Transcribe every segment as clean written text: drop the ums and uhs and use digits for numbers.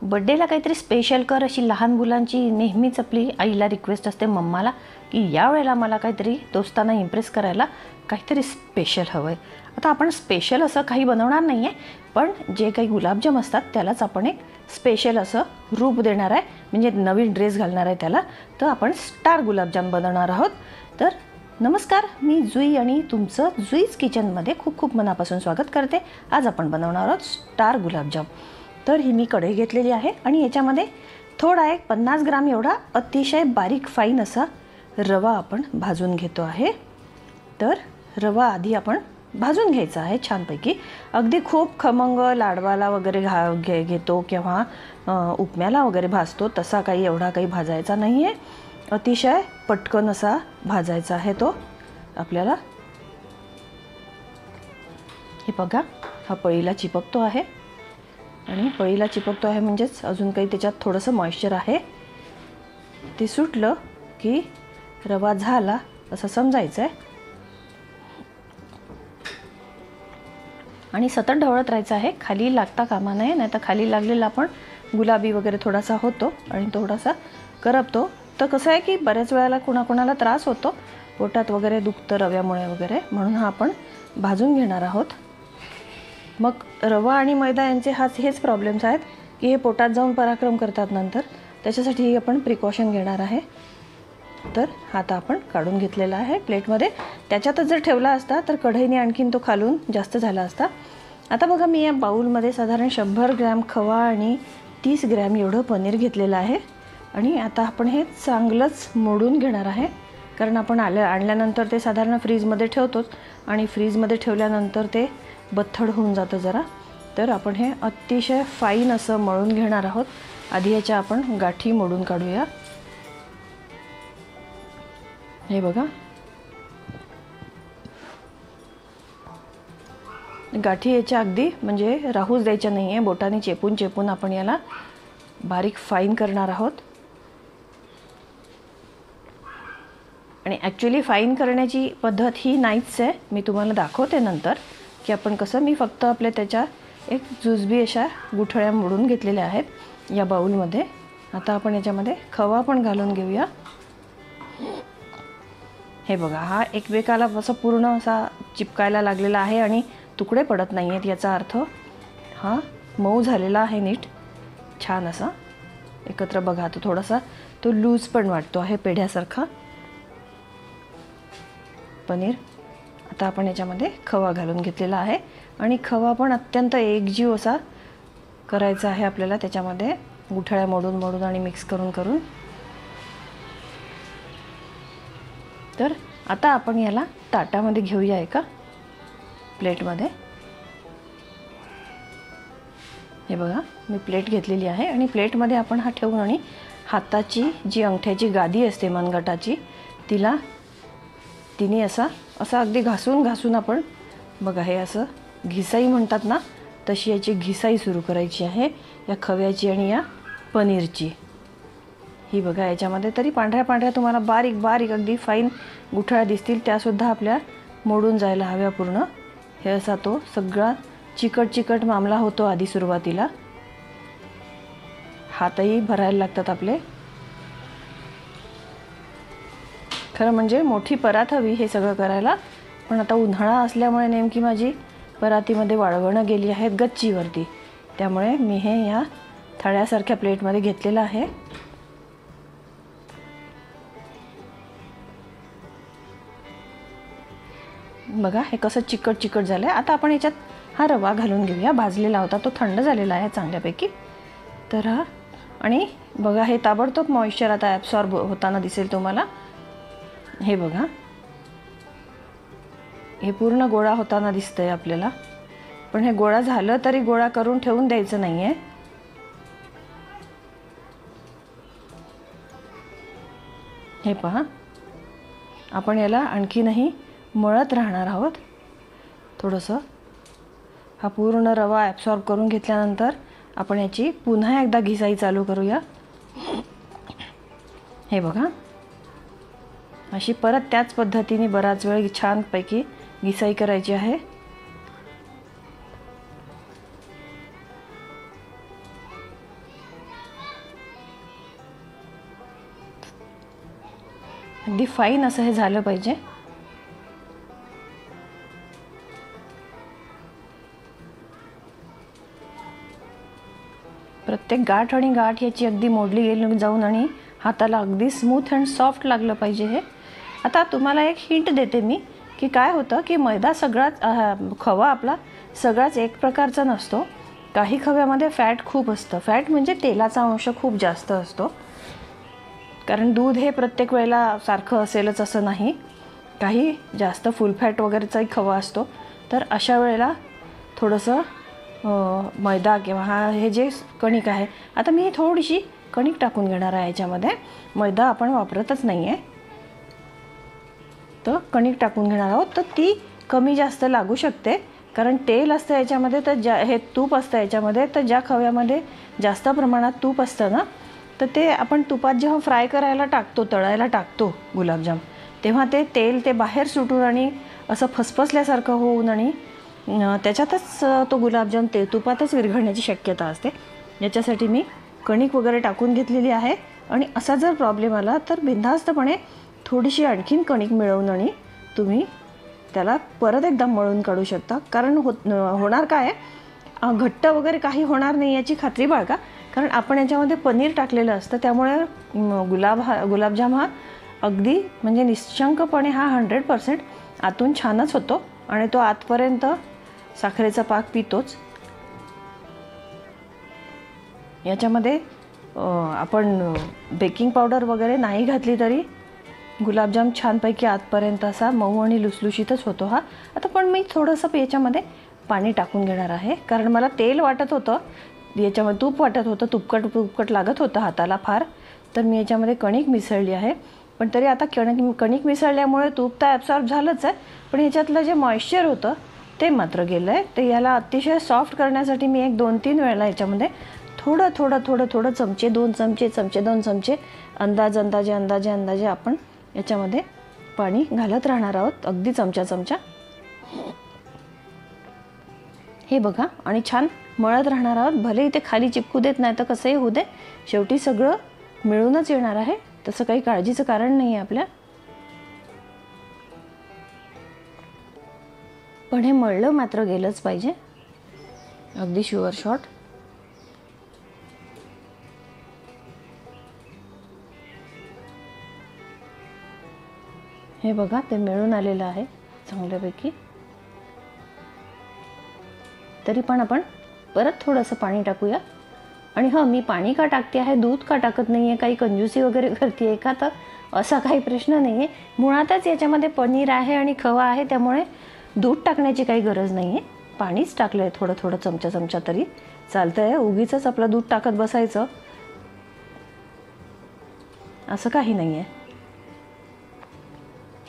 बड्डेला काहीतरी स्पेशल कर अशी लहान मुलांची नेहमीच आपली आईला रिक्वेस्ट असते, मम्माला, की यावेळेला मला काहीतरी दोस्तांना इम्प्रेस करायला काहीतरी स्पेशल हवं आहे. आता आपण स्पेशल असं काही बनवणार नाही आहे, पण जे काही गुलाबजाम असतात त्यालाच आपण एक स्पेशल असं रूप देणार आहे, म्हणजे नवीन ड्रेस घालणार आहे त्याला. तर आपण स्टार गुलाबजाम बनवणार आहोत. तर नमस्कार, मी जुई आणि तुमचं जुईज किचनमध्ये खूप खूप मनापासून स्वागत करते. आज आपण बनवणार आहोत स्टार गुलाबजाम. तर ही मी कढई घेतलेली आहे आणि याच्यामध्ये थोडा एक 50 ग्राम एवढा अतिशय बारीक फाईन असा रवा आपण भाजून घेतो आहे. तर रवा आधी आपण भाजून घ्यायचा आहे छानपैकी. अगदी खूप खमंग लाडवाला वगैरे घेतो किंवा उपम्याला वगैरे भाजतो तसा काही एवढा काही भाजायचा नाही आहे. अतिशय पटकन असा भाजायचा आहे तो आपल्याला. हे बघा, हा पळीला चिपकतो आहे आणि पळीला चिपकतो आहे म्हणजेच अजून काही त्याच्यात थोडंसं मॉइश्चर आहे. ते सुटलं की रवा झाला असं समजायचं आहे आणि सतत ढवळत राहायचं आहे. खाली लागता कामा नये, नाही तर खाली लागलेला आपण गुलाबी वगैरे थोडासा होतो आणि थोडासा करपतो. तर कसं आहे की बऱ्याच वेळेला कोणाकोणाला त्रास होतो, पोटात वगैरे दुखतं रव्यामुळे वगैरे, म्हणून हा आपण भाजून घेणार आहोत. मग रवा आणि मैदा यांचे हेच प्रॉब्लेम्स आहेत की हे पोटात जाऊन पराक्रम करतात नंतर. त्याच्यासाठी आपण प्रिकॉशन घेणार आहे. तर आता आपण काढून घेतलेला आहे प्लेटमध्ये. त्याच्यातच जर ठेवला असता तर कढईने आणखीन तो खालून जास्त झाला असता. आता बघा, मी या बाऊलमध्ये साधारण 100 ग्रॅम खवा आणि 30 ग्रॅम एवढं पनीर घेतलेलं आहे. आणि आता आपण हे चांगलंच मोडून घेणार आहे, कारण आपण आणल्यानंतर ते साधारण फ्रीजमध्ये ठेवतोच आणि फ्रीजमध्ये ठेवल्यानंतर ते बथ्थड होऊन जातं जरा. तर आपण हे अतिशय फाईन असं मळून घेणार आहोत. आधी याच्या आपण गाठी मोडून काढूया. हे बघा, गाठी याच्या अगदी म्हणजे राहूच द्यायच्या नाही आहे. बोटाने चेपून चेपून आपण याला बारीक फाईन करणार आहोत. आणि ॲक्च्युली फाईन करण्याची पद्धत ही नाहीच आहे, मी तुम्हाला दाखवते नंतर की आपण कसं. मी फक्त आपल्या त्याच्या एक जुजबी अशा गुठळ्या मोडून घेतलेल्या आहेत या बाऊलमध्ये. आता आपण याच्यामध्ये खवा पण घालून घेऊया. हे बघा, हा एकमेकाला असं पूर्ण असा चिपकायला लागलेला आहे आणि तुकडे पडत नाही आहेत. याचा अर्थ हा मऊ झालेला आहे नीट, छान असा एकत्र. बघा, तो थोडासा तो लूज पण वाटतो आहे पेढ्यासारखा पनीर. आता आपण याच्यामध्ये खवा घालून घेतलेला आहे आणि खवा पण अत्यंत एकजीव असा करायचा आहे आपल्याला. त्याच्यामध्ये गुठळ्या मोडून मोडून आणि मिक्स करून करून. तर आता आपण याला ताटामध्ये घेऊया एका प्लेटमध्ये. हे बघा, मी प्लेट घेतलेली आहे आणि प्लेटमध्ये आपण हा ठेवून आणि हाताची जी अंगठ्याची गादी असते मनगटाची तिने असा अगदी घासून घासून आपण बघा, हे असं घिसाई म्हणतात ना, तशी याची घिसाई सुरू करायची आहे या खव्याची आणि या पनीरची. ही बघा, याच्यामध्ये तरी पांढऱ्या पांढऱ्या तुम्हाला बारीक बारीक अगदी फाईन गुठळ्या दिसतील, त्यासुद्धा आपल्या मोडून जायला हव्या पूर्ण. हे असा तो सगळा चिकट चिकट मामला होतो आधी सुरुवातीला. हातही भरायला लागतात आपले. खरं म्हणजे मोठी परात हवी हे सगळं करायला, पण आता उन्हाळा असल्यामुळे नेमकी माझी परातीमध्ये वाळवणं गेली आहेत गच्चीवरती, त्यामुळे मी हे या थळ्यासारख्या प्लेटमध्ये घेतलेलं आहे. बघा, हे कसं चिकट चिकट झालं आहे. आता आपण याच्यात हा रवा घालून घेऊया. भाजलेला होता तो, थंड झालेला आहे चांगल्यापैकी. तर हा, आणि बघा, हे ताबडतोब मॉइश्चर आता ॲब्सॉर्ब होताना दिसेल तुम्हाला. हे बघा, हे पूर्ण गोळा होताना दिसतंय आपल्याला, पण हे गोळा झालं तरी गोळा करून ठेवून द्यायचं नाही आहे. हे पहा, आपण याला आणखीनही मळत राहणार आहोत थोडंसं. हा पूर्ण रवा ॲब्सॉर्ब करून घेतल्यानंतर आपण याची पुन्हा एकदा घिसाई चालू करूया. हे बघा, अशी परत त्याच पद्धतीने बराच वेळ छानपैकी घिसाई करायची आहे. अगदी फाईन असं हे झालं पाहिजे. प्रत्येक गाठ आणि गाठ याची अगदी मोडली गेली जाऊन आणि हाताला अगदी स्मूथ अँड सॉफ्ट लागलं पाहिजे हे. आता तुम्हाला एक हिंट देते मी की काय होतं की मैदा सगळाच खवा आपला सगळाच एक प्रकारचा नसतो. काही खव्यामध्ये फॅट खूप असतं. फॅट म्हणजे तेलाचा अंश खूप जास्त असतो. कारण दूध हे प्रत्येक वेळेला सारखं असेलच असं नाही. काही जास्त फुल फॅट वगैरेचाही खवा असतो. तर अशा वेळेला थोडंसं मैदा किंवा हे जे कणिक आहे, आता मी थोडीशी कणिक टाकून घेणार आहे याच्यामध्ये. मैदा आपण वापरतच नाही आहे. तर कणिक टाकून घेणार आहोत. तर ती कमी जास्त लागू शकते कारण तेल असतं याच्यामध्ये, तर हे तूप असतं याच्यामध्ये. तर ज्या खव्यामध्ये जास्त प्रमाणात तूप असतं ना, तर ते आपण तुपात जेव्हा फ्राय करायला टाकतो, तळायला टाकतो गुलाबजाम, तेव्हा ते तेल ते बाहेर सुटून आणि असं फसफसल्यासारखं होऊन आणि त्याच्यातच तो गुलाबजाम ते तुपातच विरघळण्याची शक्यता असते. याच्यासाठी मी कणिक वगैरे टाकून घेतलेली आहे. आणि असा जर प्रॉब्लेम आला तर बिनधास्तपणे थोडीशी आणखीन कणिक मिळवून आणि तुम्ही त्याला परत एकदा मळून काढू शकता. कारण होणार काय आहे, घट्ट वगैरे काही होणार नाही याची खात्री बाळगा. कारण आपण याच्यामध्ये पनीर टाकलेलं असतं. त्यामुळे गुलाबजाम हा अगदी म्हणजे निशंकपणे हा 100% आतून छानच होतो आणि तो आतपर्यंत साखरेचा पाक पितोच. याच्यामध्ये आपण बेकिंग पावडर वगैरे नाही घातली तरी गुलाबजाम छानपैकी आतपर्यंत असा मऊ आणि लुसलुशीतच होतो हा. आता पण मी थोडंसं याच्यामध्ये पाणी टाकून घेणार आहे कारण मला तेल वाटत होतं, याच्यामध्ये तूप वाटत होतं, तुपकट लागत होतं हाताला फार. तर मी याच्यामध्ये कणिक मिसळली आहे. पण तरी आता कणिक मिसळल्यामुळे तूप तर ॲब्सॉर्ब झालंच आहे, पण ह्याच्यातलं जे मॉइश्चर होतं ते मात्र गेलं आहे. तर याला अतिशय सॉफ्ट करण्यासाठी मी 1-2-3 वेळेला याच्यामध्ये थोडं चमचे 2 चमचे अंदाजे आपण याच्यामध्ये पाणी घालत राहणार आहोत. अगदी चमचा. हे बघा आणि छान मळत राहणार आहोत. भले इथे खाली चिपकू देत नाही तर कसंही होऊ दे, शेवटी सगळं मिळूनच येणार आहे. तसं काही काळजीचं कारण नाही आहे आपल्या. पण हे मळलं मात्र गेलंच पाहिजे, अगदी शुअर शॉट. हे बघा ते मिळून आलेलं आहे चांगल्यापैकी. तरी पण आपण परत थोडंसं पाणी टाकूया. आणि मी पाणी का टाकते आहे, दूध का टाकत नाही आहे, काही कंजूसी वगैरे करते आहे का, तर असा काही प्रश्न नाही आहे. मुळातच याच्यामध्ये पनीर आहे आणि खवा आहे, त्यामुळे दूध टाकण्याची काही गरज नाही आहे. पाणीच टाकलं आहे थोडं चमचा तरी चालतं आहे. उगीचच आपलं दूध टाकत बसायचं असं काही नाही आहे.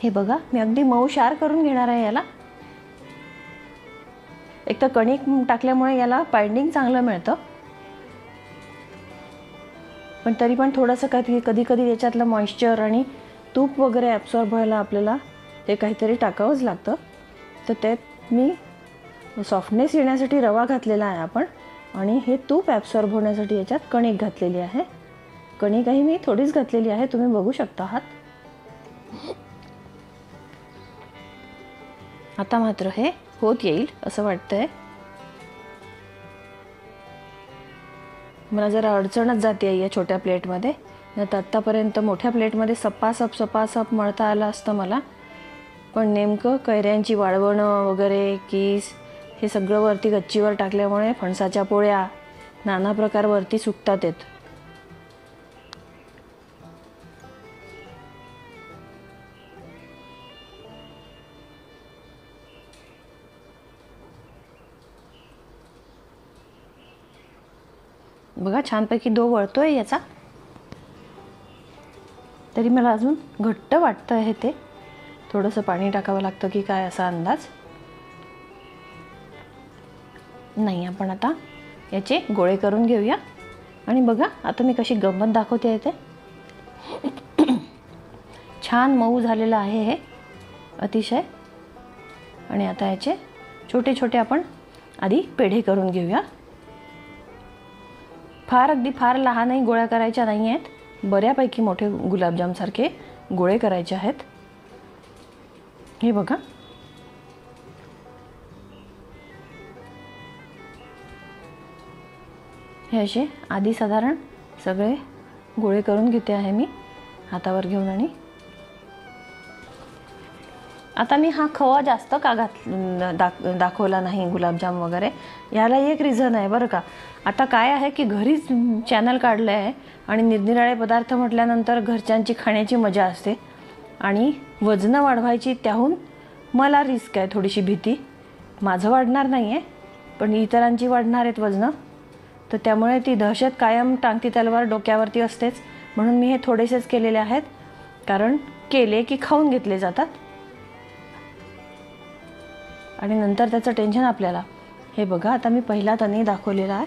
हे बघा मी अगदी मऊशार करून घेणार आहे याला. एक तर कणिक टाकल्यामुळे याला बाइंडिंग चांगलं मिळतं, पण तरी पण थोडंसं कधी याच्यातलं मॉइश्चर आणि तूप वगैरे ॲब्सॉर्ब व्हायला आपल्याला हे काहीतरी टाकावंच लागतं. तर त्यात मी सॉफ्टनेस येण्यासाठी रवा घातलेला आहे आपण, आणि हे तूप ॲब्सॉर्ब होण्यासाठी याच्यात कणिक घातलेली आहे. कणिकही मी थोडीच घातलेली आहे, तुम्ही बघू शकता आहात. आता मात्र हे होत येईल असं वाटतंय. मला जरा अडचणच जाते आहे या छोट्या प्लेटमध्ये. तर आत्तापर्यंत मोठ्या प्लेटमध्ये सपासप मळता आलं असतं मला, पण नेमकं कैऱ्यांची वाळवणं वगैरे कीस हे सगळं वरती गच्चीवर टाकल्यामुळे फणसाच्या पोळ्या नाना प्रकार वरती सुटतात आहेत. बघा छानपैकी डो वळतोय याचा. तरी मला अजून घट्ट वाटतं आहे ते. थोडंसं पाणी टाकावं लागतं की काय असा अंदाज नाही. आपण आता याचे गोळे करून घेऊया. आणि बघा आता मी कशी गंमत दाखवते आहे ते. छान मऊ झालेलं आहे हे अतिशय. आणि आता याचे छोटे आपण आधी पेढे करून घेऊया. अगदी फार लहानही गोळ्या करायच्या नाही आहेत, बऱ्यापैकी मोठे गुलाबजामसारखे गोळे करायचे आहेत. हे बघा, हे असे आधी साधारण सगळे गोळे करून घेते आहे मी हातावर घेऊन. आणि आता मी हा खवा जास्त का दाखवला नाही गुलाबजाम वगैरे, याला एक रिझन आहे बरं का. आता काय आहे की घरीच चॅनल काढलं आहे आणि निरनिराळे पदार्थ म्हटल्यानंतर घरच्यांची खाण्याची मजा असते आणि वजनं वाढवायची, त्याहून मला रिस्क आहे, थोडीशी भीती. माझं वाढणार नाही आहे पण इतरांची वाढणार आहेत वजनं, तर त्यामुळे ती दहशत कायम टांगती तलवार डोक्यावरती असतेच. म्हणून मी हे थोडेसेच केलेले आहेत, कारण केले की खाऊन घेतले जातात आणि नंतर त्याचं टेन्शन आपल्याला. हे बघा, आता मी पहिला तने दाखवलेला आहे,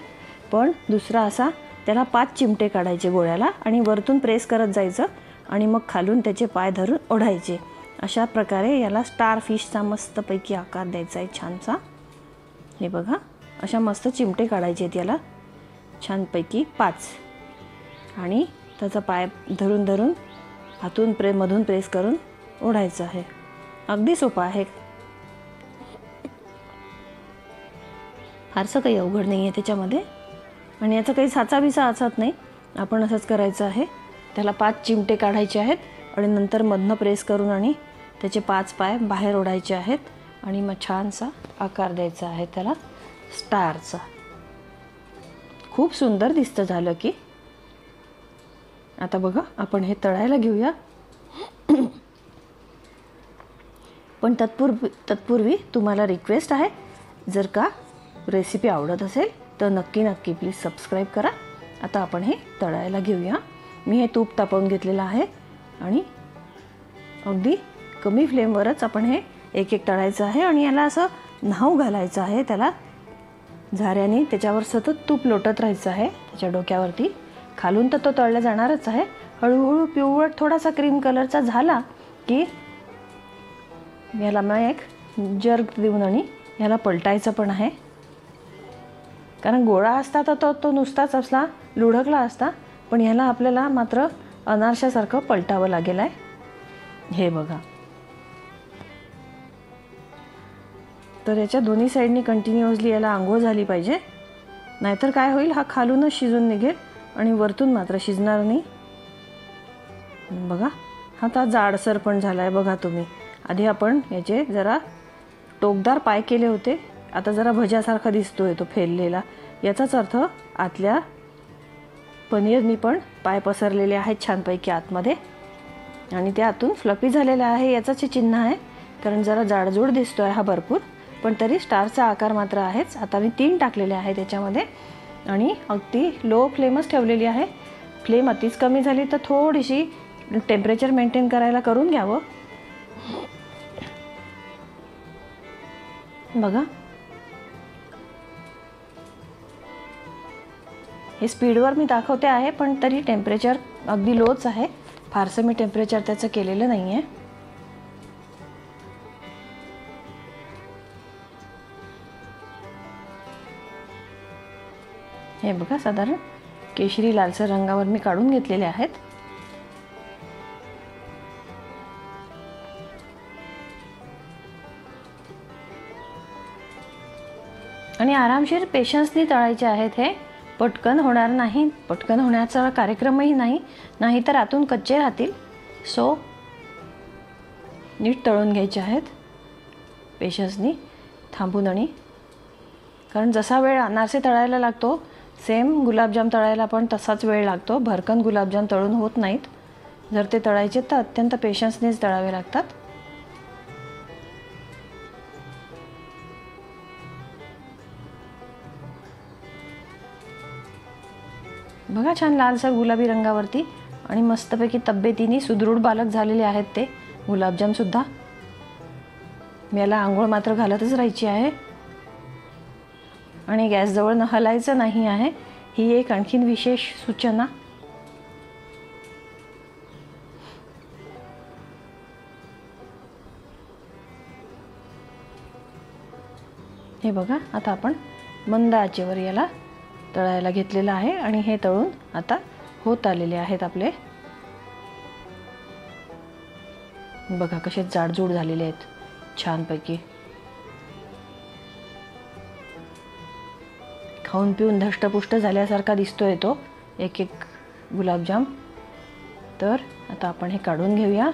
पण दुसरा असा त्याला 5 चिमटे काढायचे गोळ्याला आणि वरतून प्रेस करत जायचं आणि मग खालून त्याचे पाय धरून ओढायचे. अशा प्रकारे याला स्टार फिशचा मस्तपैकी आकार द्यायचा आहे छानसा. हे बघा, अशा मस्त चिमटे काढायचे आहेत याला छानपैकी 5 आणि त्याचा पाय धरून धरून हातून मधून प्रेस करून ओढायचं आहे. अगदी सोपं आहे, फारसं काही अवघड नाही आहे त्याच्यामध्ये आणि याचा काही साचाबिसा असत नाही. आपण असंच करायचं आहे. त्याला 5 चिमटे काढायचे आहेत आणि नंतर मधनं प्रेस करून आणि त्याचे 5 पाय बाहेर ओढायचे आहेत आणि मग छानसा आकार द्यायचा आहे त्याला स्टारचा. खूप सुंदर दिसतं झालं की. आता बघा, आपण हे तळायला घेऊया. पण तत्पूर्वी तुम्हाला रिक्वेस्ट आहे, जर का रेसिपी आवडत असेल तर नक्की प्लीज सबस्क्राईब करा. आता आपण हे तळायला घेऊया. मी हे तूप तापवून घेतलेलं आहे आणि अगदी कमी फ्लेमवरच आपण हे एक एक तळायचं आहे आणि याला असं न्हाऊ घालायचं आहे. त्याला झाऱ्याने त्याच्यावर सतत तूप लोटत राहायचं आहे त्याच्या डोक्यावरती. खालून तर तो तळला जाणारच आहे. हळूहळू पिवळट थोडासा क्रीम कलरचा झाला की याला मग एक जर्क देऊन आणि याला पलटायचं पण आहे, कारण गोळा असता तर तो नुसताच असला लुढकला असता, पण ह्याला आपल्याला मात्र अनारशासारखं पलटावं लागेल आहे. हे बघा, तर याच्या दोन्ही साईडनी कंटिन्युअसली याला आंघोळ झाली पाहिजे, नाहीतर काय होईल, हा खालूनच शिजून निघेल आणि वरतून मात्र शिजणार नाही. बघा, हा आता जाडसर पण झाला आहे बघा तुम्ही. आधी आपण याचे जरा टोकदार पाय केले होते, आता जरा भज्यासारखा दिसतोय तो फेललेला. याचाच अर्थ आतल्या पनीरनी पण पाय पसरलेले आहेत छानपैकी आतमध्ये आणि ते आतून फ्लफी झालेला आहे. याचंच चिन्ह आहे, कारण जरा जाडजूड दिसतोय हा भरपूर, पण तरी स्टारचा आकार मात्र आहेच. आता मी 3 टाकलेले आहे त्याच्यामध्ये आणि अगदी लो फ्लेमच ठेवलेली आहे. फ्लेम अतिच कमी झाली तर थोडीशी टेम्परेचर मेंटेन करायला करून घ्यावं. बघा, हे स्पीडवर मी दाखवते आहे, पण तरी टेम्परेचर अगदी लोच आहे. फारसं मी टेम्परेचर त्याचं केलेलं नाही आहे. हे बघा, साधारण केशरी लालसर रंगावर मी काढून घेतलेले आहेत. आणि आरामशीर पेशन्सनी तळायचे आहेत. हे पटकन होणार नाही, पटकन होण्याचा कार्यक्रमही नाही तर आतून कच्चे राहतील. सो नीट तळून घ्यायचे आहेत पेशन्सनी थांबून. आणि कारण जसा वेळ अनारसे तळायला लागतो, सेम गुलाबजाम तळायला पण तसाच वेळ लागतो. भरकन गुलाबजाम तळून होत नाहीत. जर ते तळायचे तर अत्यंत पेशन्सनीच तळावे लागतात. बघा, छान लालसर गुलाबी रंगावरती आणि मस्तपैकी तब्येतीने सुदृढ बालक झालेले आहेत ते गुलाबजामसुद्धा. मी याला आंघोळ मात्र घालतच राहायची आहे आणि गॅसजवळ न हलायचं नाही आहे, ही एक आणखीन विशेष सूचना. हे बघा, आता आपण मंद आचेवर याला तळायला घेतलेलं आहे आणि हे तळून आता होत आलेले आहेत आपले. बघा कसे जाडजूड झालेले आहेत छानपैकी. खाऊन पिऊन धष्टपुष्ट झाल्यासारखा दिसतोय तो एक एक गुलाबजाम. तर आता आपण हे काढून घेऊया.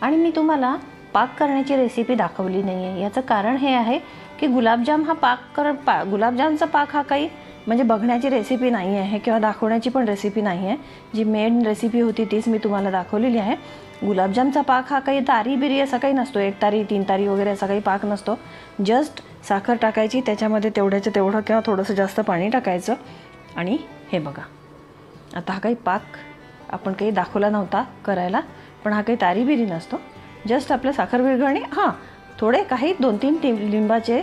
आणि मी तुम्हाला पाक करण्याची रेसिपी दाखवली नाही आहे. याचं कारण हे आहे की गुलाबजाम हा गुलाबजामचा पाक हा काही म्हणजे बघण्याची रेसिपी नाही आहे किंवा दाखवण्याची पण रेसिपी नाही आहे. जी मेन रेसिपी होती तीच मी तुम्हाला दाखवलेली आहे. गुलाबजामचा पाक हा काही तारी बिरी असा काही नसतो, 1 तारी 3 तारी वगैरे असा काही पाक नसतो. जस्ट साखर टाकायची, त्याच्यामध्ये तेवढ्याचं तेवढं किंवा थोडंसं जास्त पाणी टाकायचं. आणि हे बघा, आता हा काही पाक आपण काही दाखवला नव्हता करायला, पण हा काही तारी बिरी नसतो. जस्ट आपलं साखर विरघळणे, हां थोडे काही 2-3 लिंबाचे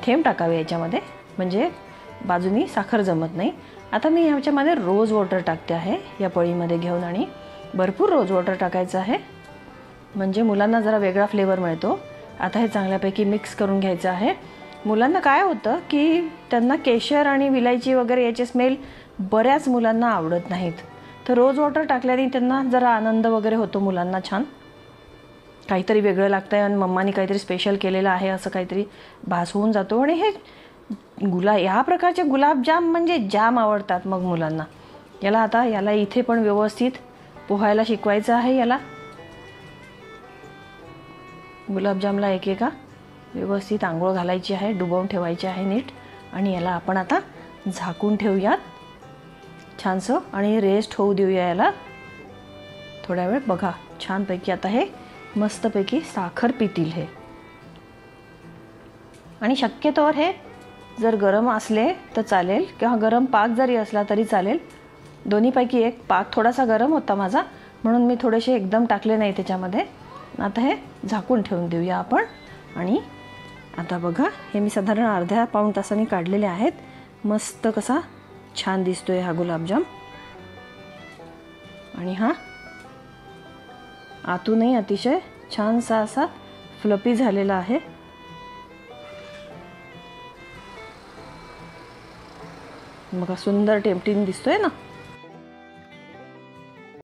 थेंब टाकावे याच्यामध्ये, म्हणजे बाजूनी साखर जमत नाही. आता मी ह्याच्यामध्ये रोज वॉटर टाकते आहे या पळीमध्ये घेऊन, आणि भरपूर रोज वॉटर टाकायचं आहे म्हणजे मुलांना जरा वेगळा फ्लेवर मिळतो. आता हे चांगल्यापैकी मिक्स करून घ्यायचं आहे. मुलांना काय होतं की त्यांना केशर आणि विलायची वगैरे याचे स्मेल बऱ्याच मुलांना आवडत नाहीत. तर रोज वॉटर टाकल्याने त्यांना जरा आनंद वगैरे होतो मुलांना. छान काहीतरी वेगळं लागतं आहे आणि मम्मानी काहीतरी स्पेशल केलेलं आहे असं काहीतरी भास होऊन जातो. आणि हे ह्या प्रकारचे गुलाबजाम म्हणजे जाम आवडतात मग मुलांना. याला इथे पण व्यवस्थित पोहायला शिकवायचं आहे. याला गुलाबजामला एकेका व्यवस्थित आंघोळ घालायची आहे, डुबवून ठेवायची आहे नीट. आणि याला आपण आता झाकून ठेवूयात छानसं आणि रेस्ट होऊ देऊया याला थोड्या वेळ. बघा छानपैकी आता हे मस्तपैकी साखर पितील हे. आणि शक्यतोवर हे जर गरम असले तर चालेल किंवा गरम पाक जरी असला तरी चालेल. दोन्हीपैकी एक. पाक थोडासा गरम होता माझा म्हणून मी थोडेसे एकदम टाकले नाही त्याच्यामध्ये. आता हे झाकून ठेवून देऊया आपण. आणि आता बघा हे मी साधारण अर्ध्या पाऊण तासांनी काढलेले आहेत. मस्त कसा छान दिसतोय हा गुलाबजाम. आणि हा आतूनही अतिशय छानसा असा फ्लपी झालेला आहे. बघा सुंदर टेम्पटिंग दिसतोय ना.